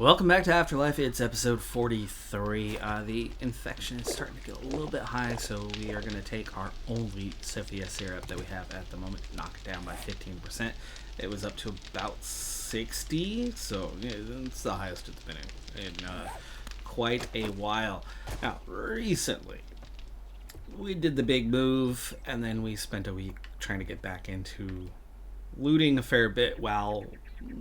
Welcome back to Afterlife. It's episode 43. The infection is starting to get a little bit high, so we are going to take our only Sophia syrup that we have at the moment, knock it down by 15%. It was up to about 60, so yeah, it's the highest it's been in quite a while. Now, recently, we did the big move, and then we spent a week trying to get back into looting a fair bit while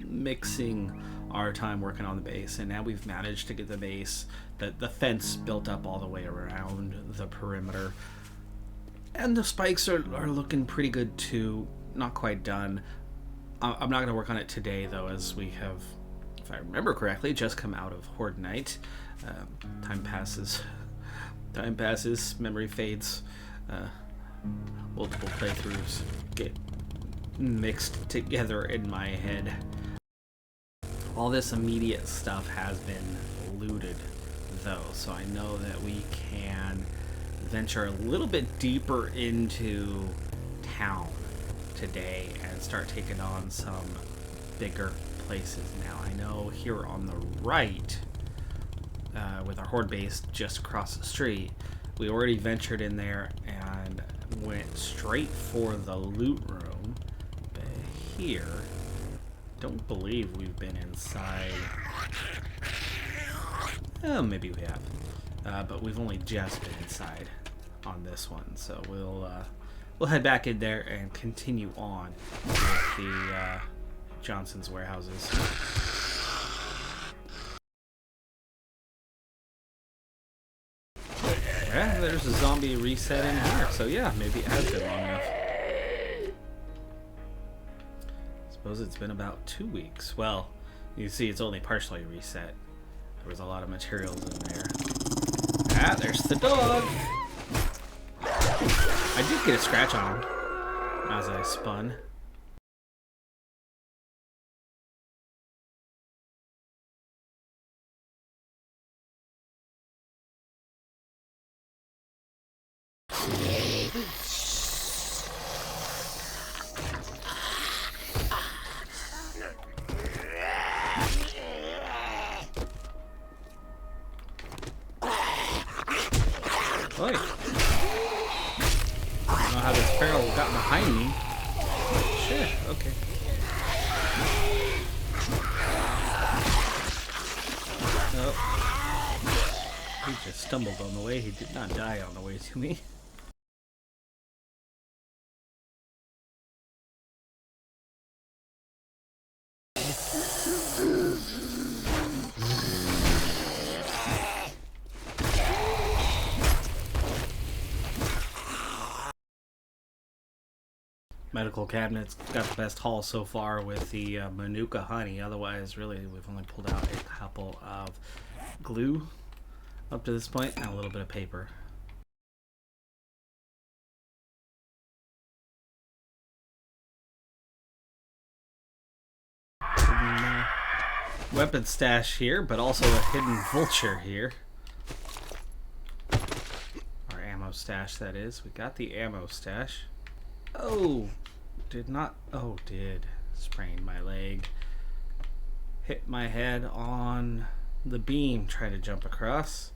mixing our time working on the base, and now we've managed to get the base, the fence built up all the way around the perimeter, and the spikes are looking pretty good too. Not quite done. I'm not going to work on it today though, as we have, if I remember correctly, just come out of Horde Night. Time passes, memory fades, multiple playthroughs get mixed together in my head. All this immediate stuff has been looted though, so I know that we can venture a little bit deeper into town today and start taking on some bigger places. Now I know here on the right, with our horde base just across the street, we already ventured in there and went straight for the loot room. But here, don't believe we've been inside. Oh, maybe we have, but we've only just been inside on this one. So we'll head back in there and continue on with the Johnson's warehouses. Yeah, there's a zombie reset in here. So yeah, maybe it has been long enough. Suppose it's been about 2 weeks. Well, you see it's only partially reset. There was a lot of materials in there. Ah, there's the dog! I did get a scratch on him as I spun. Oi. I don't know how this barrel got behind me. Shit, okay. Oh. He just stumbled on the way. He did not die on the way to me. Medical cabinets got the best haul so far with the Manuka honey. Otherwise, really, we've only pulled out a couple of glue up to this point and a little bit of paper. Weapon stash here, but also a hidden vulture here. Our ammo stash, that is. We got the ammo stash. Oh, did not. Oh, did. Sprained my leg. Hit my head on the beam trying to jump across.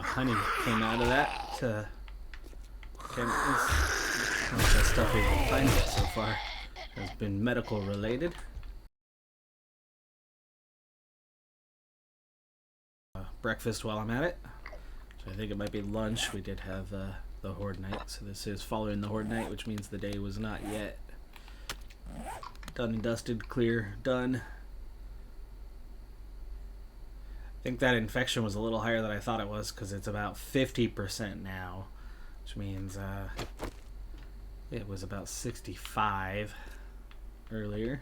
Honey came out of that. The stuff we've been finding so far has been medical related. Breakfast while I'm at it. So I think it might be lunch. We did have the Horde Night, so this is following the Horde Night, which means the day was not yet done and dusted, clear, done. I think that infection was a little higher than I thought it was, because it's about 50% now, which means it was about 65 earlier.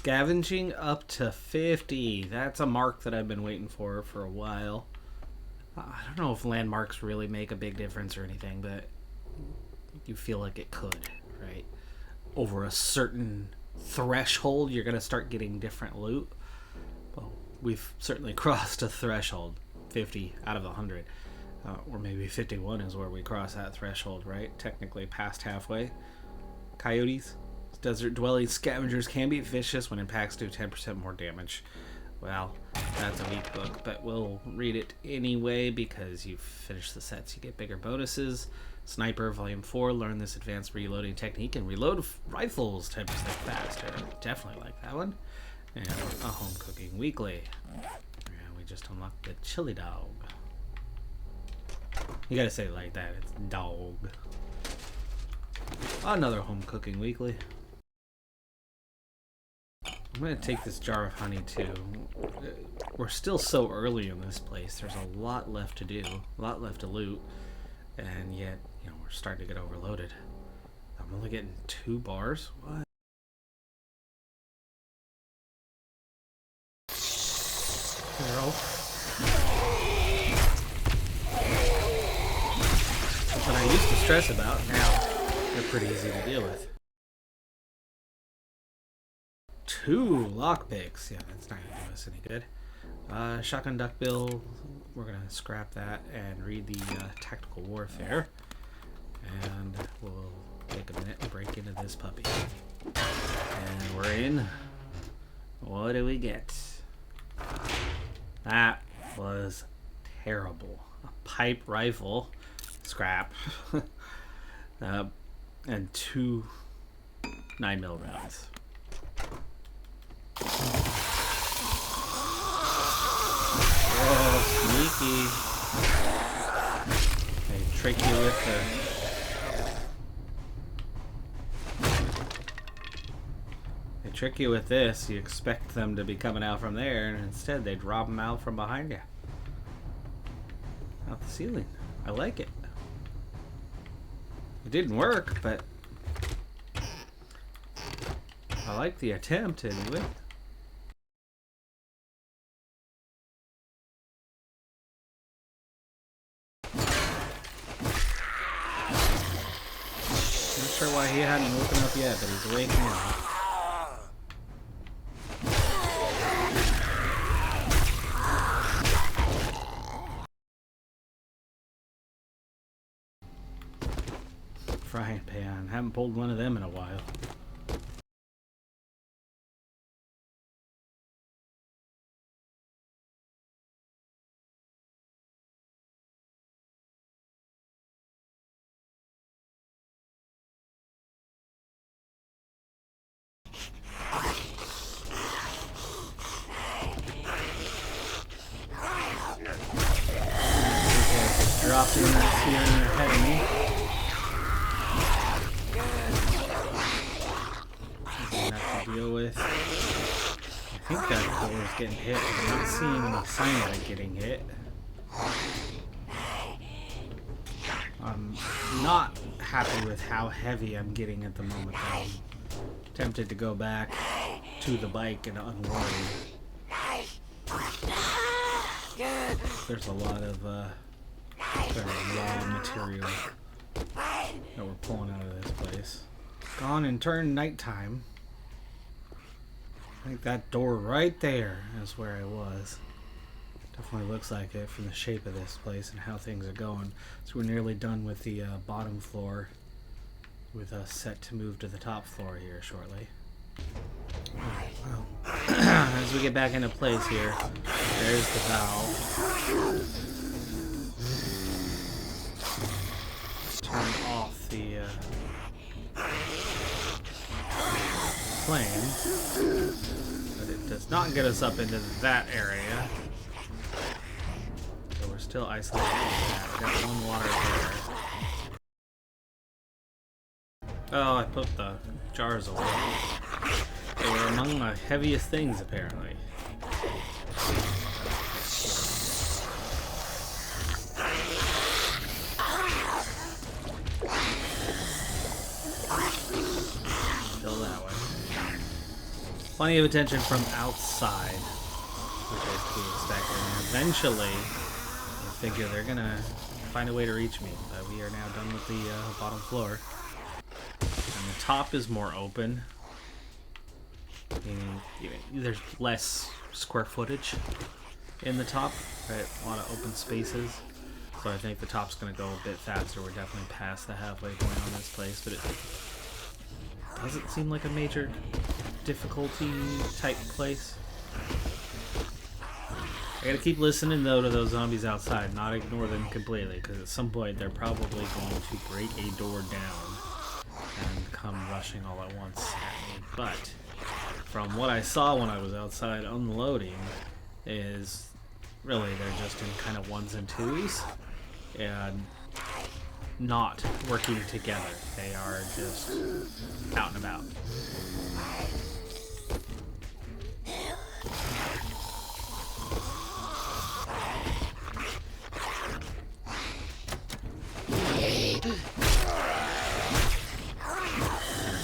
Scavenging up to 50. That's a mark that I've been waiting for a while. I don't know if landmarks really make a big difference or anything, but you feel like it could, right? Over a certain threshold, you're going to start getting different loot. Well, we've certainly crossed a threshold, 50 out of 100. Or maybe 51 is where we cross that threshold, right? Technically past halfway. Coyotes, desert dwelling scavengers can be vicious when in packs do 10% more damage. Well, that's a weak book, but we'll read it anyway because you've finished the sets. You get bigger bonuses. Sniper, Volume 4, learn this advanced reloading technique and reload rifles 10% faster. Definitely like that one. And a home cooking weekly. And we just unlocked the chili dog. You gotta say it like that, it's dog. Another home cooking weekly. I'm going to take this jar of honey too. We're still so early in this place. There's a lot left to do, a lot left to loot, and yet, we're starting to get overloaded. I'm only getting 2 bars. What? Girl. Something I used to stress about. Now they're pretty easy to deal with. 2 lockpicks. Yeah, that's not going to do us any good. Shotgun duckbill. We're going to scrap that and read the tactical warfare. And we'll take a minute and break into this puppy. And we're in. What do we get? That was terrible. A pipe rifle. Scrap. And 2 9mm rounds. Oh, sneaky. They trick you with this. You expect them to be coming out from there, and instead they drop them out from behind you. Out the ceiling. I like it. It didn't work, but I like the attempt anyway. Not sure why he hadn't woken up yet, but he's waking up. Frying pan. Haven't pulled one of them in a while. Dropped in that here and they're ahead of me. Have to deal with. I think that door is getting hit. I'm not seeing any sign of it getting hit. I'm not happy with how heavy I'm getting at the moment. I'm tempted to go back to the bike and unload. There's a lot of raw material that we're pulling out of this place. Gone and turned nighttime. I think that door right there is where I was. Definitely looks like it from the shape of this place and how things are going. So we're nearly done with the bottom floor, with us set to move to the top floor here shortly. Well, as we get back into place here, there's the valve. Turn off the flame, but it does not get us up into that area. So we're still isolated from that. We got 1 water there. Oh, I put the jars away. They were among the heaviest things, apparently. plenty of attention from outside, which is to be expected. And eventually, I figure they're gonna find a way to reach me. But we are now done with the bottom floor. And the top is more open. Meaning there's less square footage in the top, right? A lot of open spaces. So I think the top's going to go a bit faster. We're definitely past the halfway point on this place, but it doesn't seem like a major difficulty type place. I gotta keep listening though to those zombies outside, not ignore them completely, because at some point they're probably going to break a door down and come rushing all at once at me. But from what I saw when I was outside unloading is really they're just in kind of ones and twos and not working together. They are just out and about.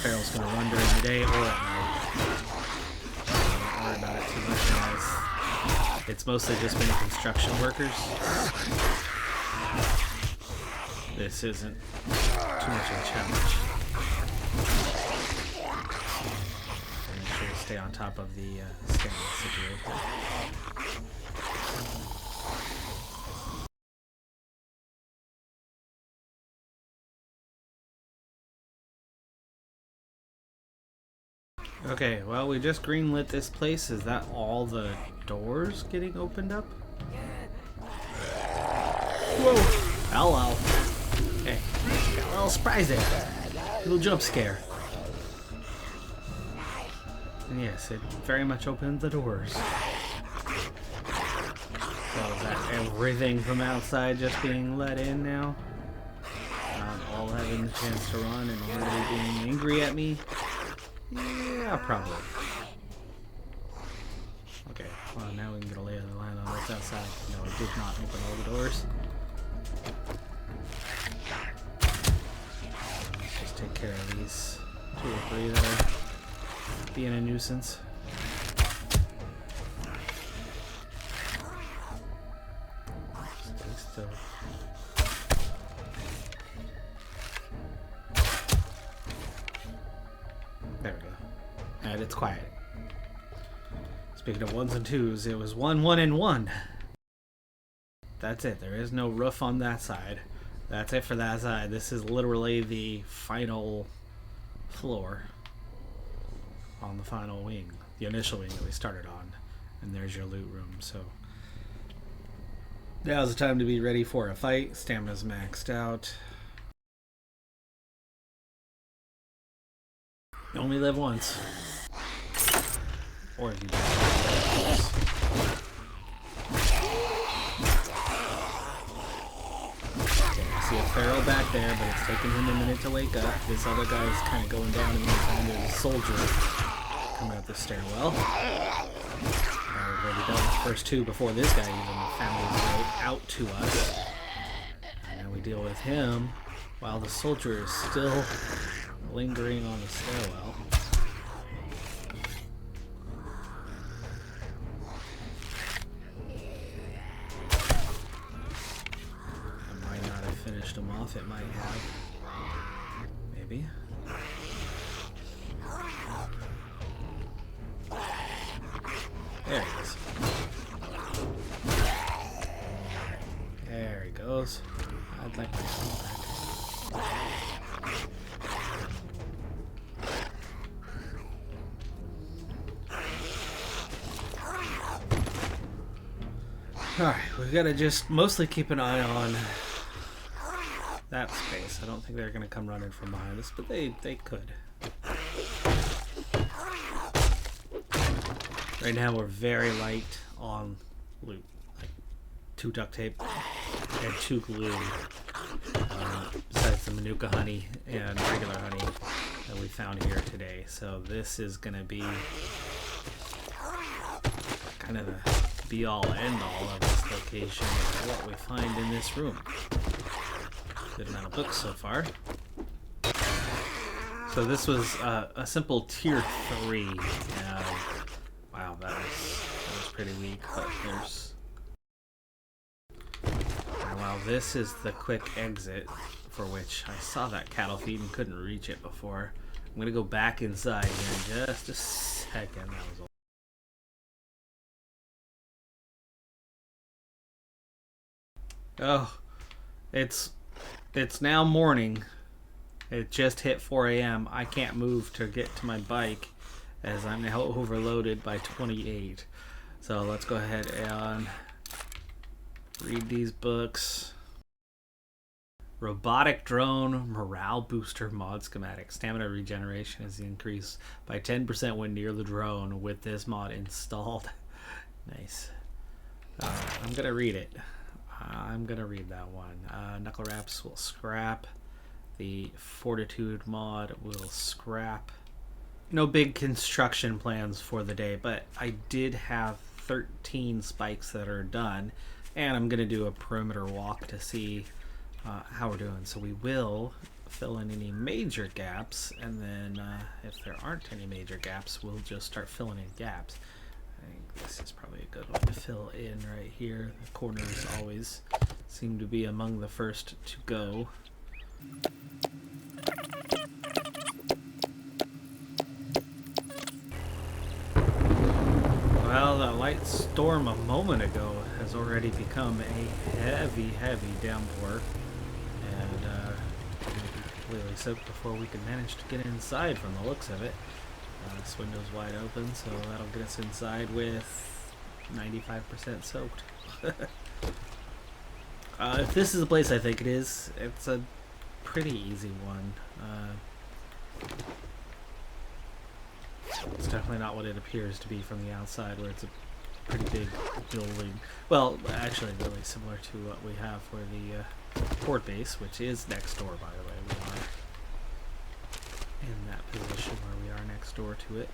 Feral's gonna run during the day or at night. Don't worry about it too much, guys. It's mostly just been construction workers. This isn't too much of a challenge. Make sure to stay on top of the scanning situation. Okay, well, we just greenlit this place. Is that all the doors getting opened up? Whoa! Hello. Hey, got a little surprise there. A little jump scare. And yes, it very much opened the doors. So is that everything from outside just being let in now? All having the chance to run and already being angry at me? Yeah, probably. Okay, well now we can get a lay of the land on what's outside. No, it did not open all the doors. Let's just take care of these 2 or 3 that are being a nuisance. Stay still. There we go. And it's quiet. Speaking of ones and twos, it was 1, 1, and 1. That's it. There is no roof on that side. That's it for that side. This is literally the final floor on the final wing. The initial wing that we started on. And there's your loot room. So now's the time to be ready for a fight. Stamina's maxed out. You only live once. Or if you die. Okay, I see a Feral back there, but it's taking him a minute to wake up. This other guy is kind of going down in the meantime. There's a soldier coming up the stairwell. We've already dealt with the first 2 before this guy even found his way out to us. And now we deal with him while the soldier is still lingering on the stairwell. I might not have finished him off, it might have. Maybe. There he is. There he goes. I'd like to come back. Alright, we've got to just mostly keep an eye on that space. I don't think they're going to come running from behind us, but they could. Right now we're very light on loot. Like 2 duct tape and 2 glue. Besides the Manuka honey and regular honey that we found here today. So this is going to be kind of the be-all, end-all of this location of what we find in this room. Good amount of books so far. So this was a simple tier 3 pretty weak, but there's... Well, this is the quick exit for which I saw that cattle feed and couldn't reach it before. I'm going to go back inside here in just a second. That was all. Oh, it's now morning. It just hit 4 a.m. I can't move to get to my bike as I'm now overloaded by 28. So let's go ahead and read these books. Robotic drone morale booster mod schematic. Stamina regeneration is increased by 10% when near the drone with this mod installed. Nice. I'm gonna read it. I'm gonna read that one. Knuckle wraps will scrap. The fortitude mod will scrap. No big construction plans for the day, but I did have 13 spikes that are done, and I'm gonna do a perimeter walk to see how we're doing. So we will fill in any major gaps, and then if there aren't any major gaps, we'll just start filling in gaps. I think this is probably a good one to fill in right here. The corners always seem to be among the first to go. Well, the light storm a moment ago has already become a heavy, heavy downpour. And we're going to be completely soaked before we can manage to get inside from the looks of it. This window's wide open, so that'll get us inside with 95% soaked. If this is the place I think it is, it's a pretty easy one. It's definitely not what it appears to be from the outside, where it's a pretty big building. Well, actually really similar to what we have for the port base, which is next door, by the way. We are in that position where we are next door to it.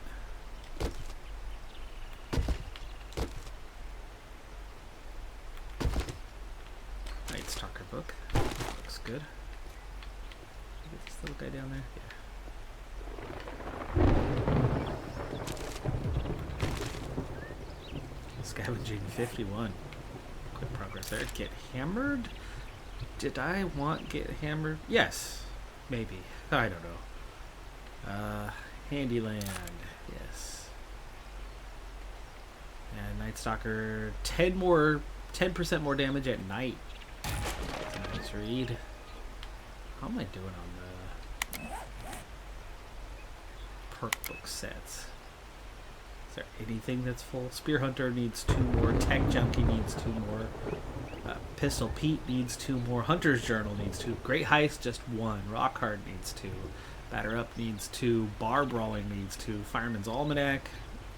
Night Stalker book. Looks good. Get this little guy down there? Yeah. Scavenging 51. Quick progress there. Get hammered? Did I want get hammered? Yes. Maybe. I don't know. Handyland. Yes. And Night Stalker, 10% more damage at night. That's a nice read. How am I doing on the perk book sets? Is there anything that's full? Spear Hunter needs 2 more. Tech Junkie needs 2 more. Pistol Pete needs 2 more. Hunter's Journal needs 2. Great Heist, just 1. Rock Hard needs 2. Batter Up needs 2. Bar Brawling needs 2. Fireman's Almanac.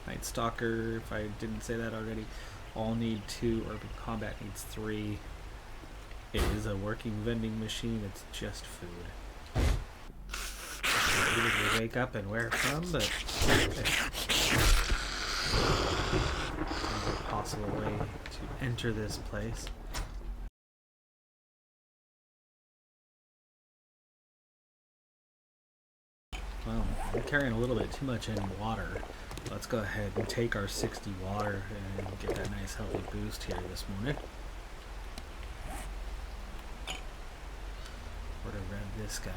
Night Stalker, if I didn't say that already, all need 2. Urban Combat needs 3. It is a working vending machine. It's just food. Where did we wake up and where from? But a possible way to enter this place. Well, I'm carrying a little bit too much in water. Let's go ahead and take our 60 water and get that nice healthy boost here this morning. We're going to grab this guy,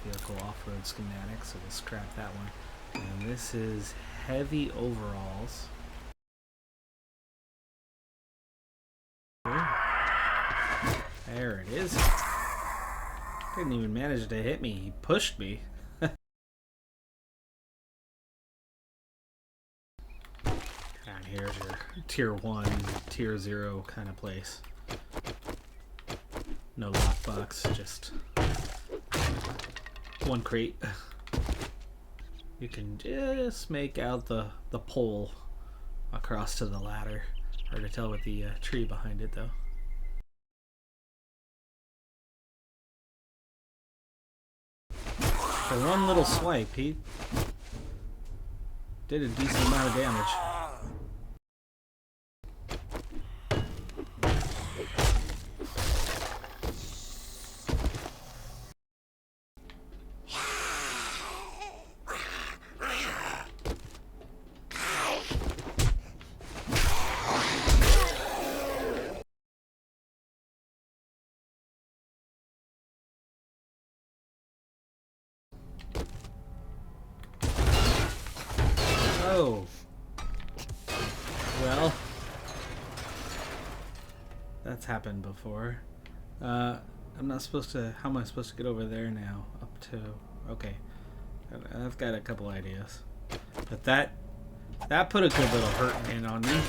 vehicle off-road schematic, so we'll scrap that one. And this is heavy overalls. There it is. Didn't even manage to hit me. He pushed me. Down here's your tier 1, tier 0 kind of place. No lockbox, just 1 crate. You can just make out the pole across to the ladder. Hard to tell with the tree behind it, though. For one little swipe, he did a decent amount of damage. Oh. Well. That's happened before. I'm not supposed to... How am I supposed to get over there now? Up to... Okay. I've got a couple ideas. But that put a good little hurt in on me.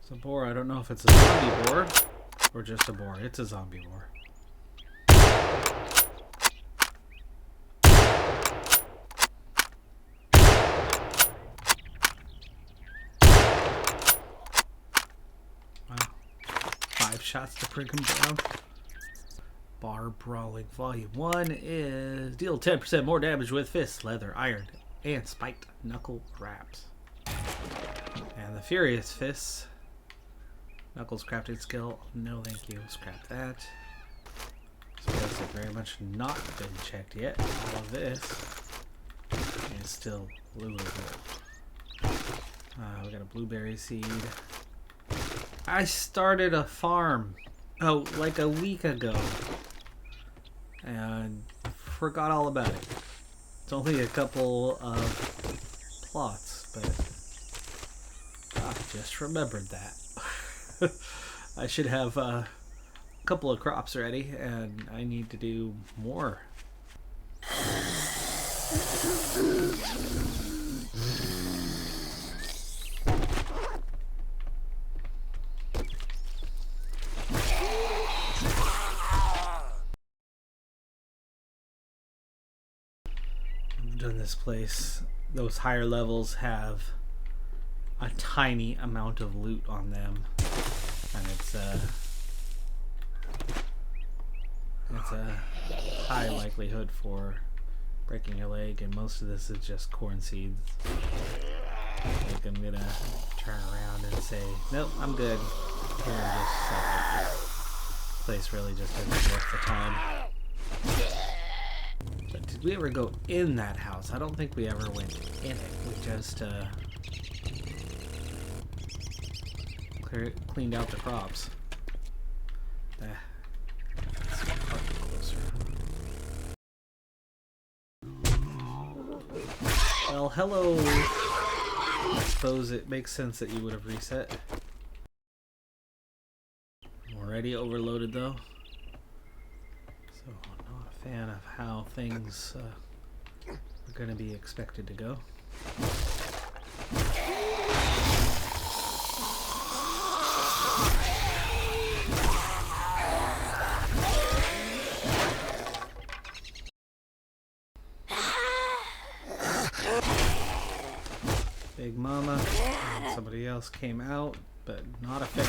It's a boar. I don't know if it's a zombie boar or just a boar. It's a zombie boar. Wow. 5 shots to bring him down. Bar Brawling Volume 1 is deal 10% more damage with fists, leather, iron, and spiked knuckle wraps. And the Furious Fists. Knuckles crafting skill. No thank you. Scrap that. This place has very much not been checked yet. All of this is still lootable. We got a blueberry seed. I started a farm. Oh, like a week ago. And forgot all about it. It's only a couple of plots, but I just remembered that. I should have a couple of crops ready, and I need to do more. I've done this place. Those higher levels have a tiny amount of loot on them, and it's a high likelihood for breaking your leg, and most of this is just corn seeds. Like, I'm gonna turn around and say, nope, I'm good. And just this place really just isn't worth the time. But did we ever go in that house? I don't think we ever went in it. We just cleaned out the crops. Let's get up closer. Well, hello. I suppose it makes sense that you would have reset. Already overloaded though. So I'm not a fan of how things are going to be expected to go. Big Mama, and somebody else came out, but not a fan.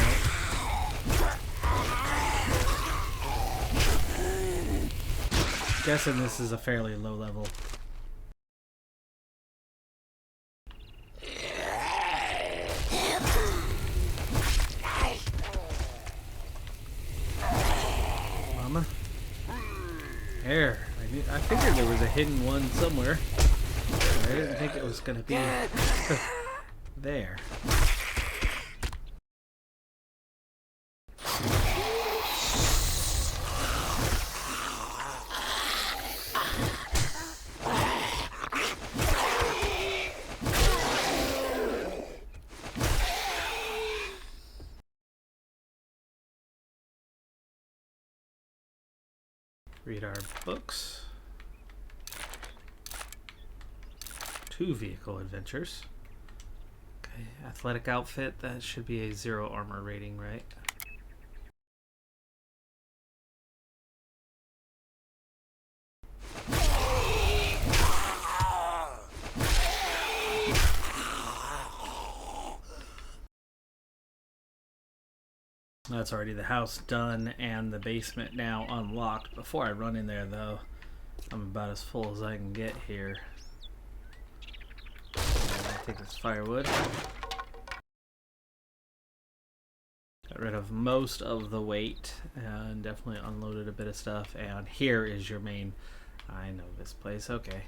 Guessing this is a fairly low level. Mama? There. I figured there was a hidden one somewhere. I didn't think it was gonna be there. Read our books. 2 vehicle adventures. Okay, athletic outfit, that should be a 0 armor rating, right? That's already the house done and the basement now unlocked. Before I run in there though, I'm about as full as I can get here. I'll take this firewood. Got rid of most of the weight and definitely unloaded a bit of stuff. And here is your main... I know this place. Okay.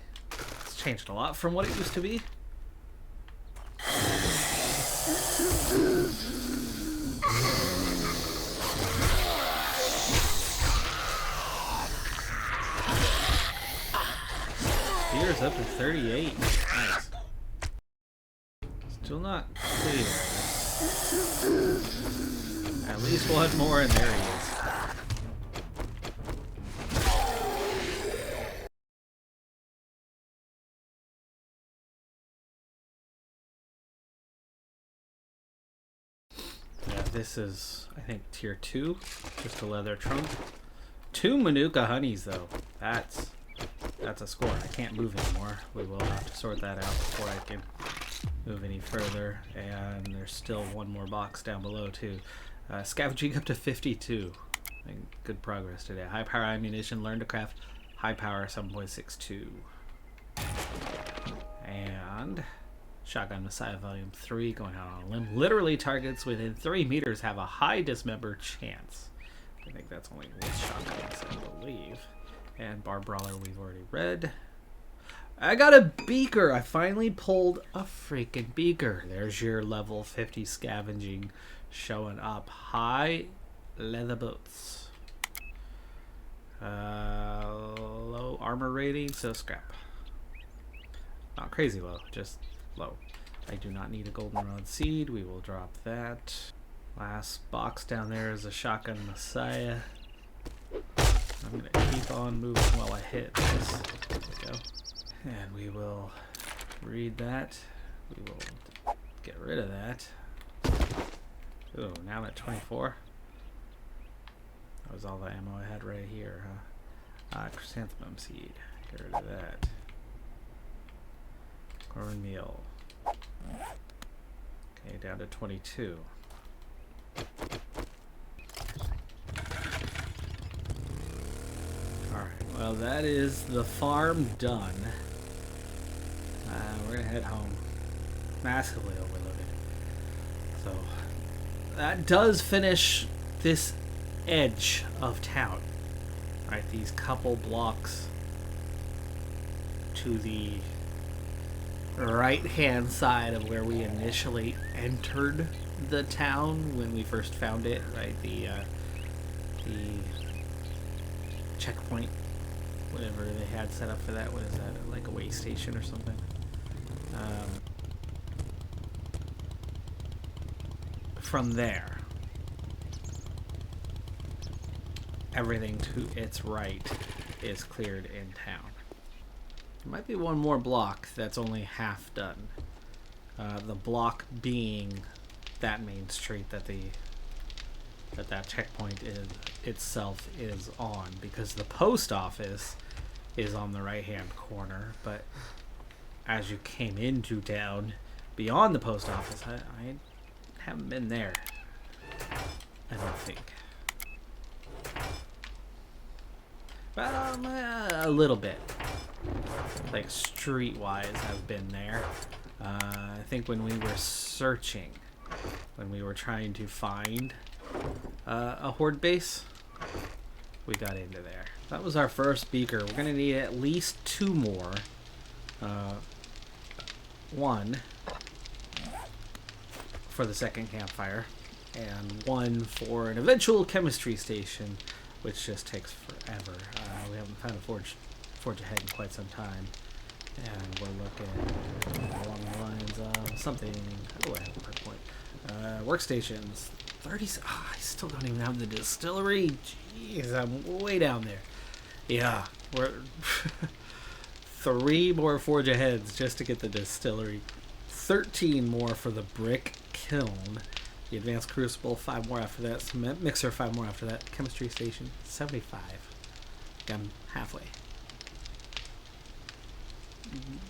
It's changed a lot from what it used to be. meters up to 38. Nice. Still not clear. At least one more, and there he is. Yeah, this is, I think, tier 2. Just a leather trunk. 2 Manuka honeys, though. That's a score. I can't move anymore. We will have to sort that out before I can move any further. And there's still one more box down below, too. Scavenging up to 52. I think good progress today. High power ammunition. Learn to craft high power 7.62. And Shotgun Messiah Volume 3 going out on a limb. Literally targets within 3 meters have a high dismember chance. I think that's only with shotguns, I believe. And Bar Brawler we've already read. I got a beaker. I finally pulled a freaking beaker. There's your level 50 scavenging showing up. High leather boots. Low armor rating, so scrap. Not crazy low, just low. I do not need a goldenrod seed. We will drop that. Last box down there is a Shotgun Messiah. I'm going to keep on moving while I hit this. There we go. And we will read that. We will get rid of that. Oh, now I'm at 24. That was all the ammo I had right here, huh? Chrysanthemum seed. Get rid of that. Cornmeal. Okay, down to 22. Alright, well that is the farm done. We're gonna head home. Massively overloaded. So, that does finish this edge of town. Right, these couple blocks to the right hand side of where we initially entered the town when we first found it, right? The checkpoint, whatever they had set up for that. What is that, like a way station or something? From there, everything to its right is cleared in town. There might be one more block that's only half done. The block being that main street that that checkpoint itself is on, because the post office is on the right hand corner, but as you came into town beyond the post office, I haven't been there, I don't think. A little bit, like streetwise I've been there. I think when we were searching, when we were trying to find a horde base, we got into there. That was our first beaker. We're gonna need at least 2 more. One for the second campfire, and 1 for an eventual chemistry station, which just takes forever. We haven't found a forge ahead in quite some time, and we're looking along the lines of something. Oh, I have a perk point. Workstations. 30. I still don't even have the distillery. Jeez, I'm way down there. Yeah, we're 3 more forge aheads just to get the distillery. 13 more for the brick kiln. The advanced crucible, 5 more after that. Cement mixer, 5 more after that. Chemistry station, 75. I'm halfway.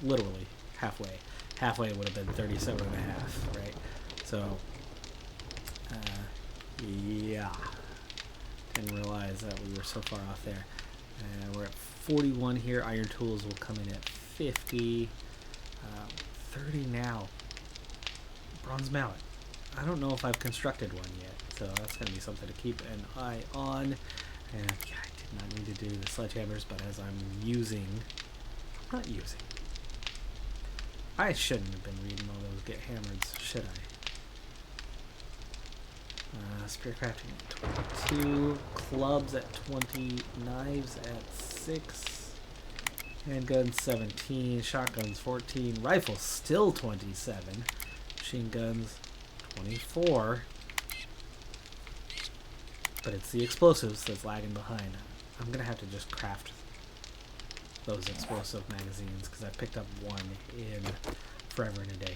Literally halfway. Halfway would have been 37 and a half, right? So, yeah. Didn't realize that we were so far off there. We're at 41 here. Iron tools will come in at 50. 30 now. Bronze mallet. I don't know if I've constructed one yet, so that's going to be something to keep an eye on. And yeah, I did not need to do the sledgehammers, but as I'm I shouldn't have been reading all those get hammered, should I? Spear crafting at 22, clubs at 20, knives at 6. Handguns 17, shotguns 14, rifles still 27, machine guns 24. But it's the explosives that's lagging behind. I'm going to have to just craft those explosive magazines because I picked up one in forever and a day.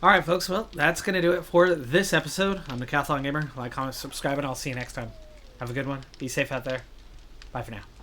Alright folks, well, that's going to do it for this episode. I'm Decathlon Gamer. Like, comment, subscribe, and I'll see you next time. Have a good one. Be safe out there. Bye for now.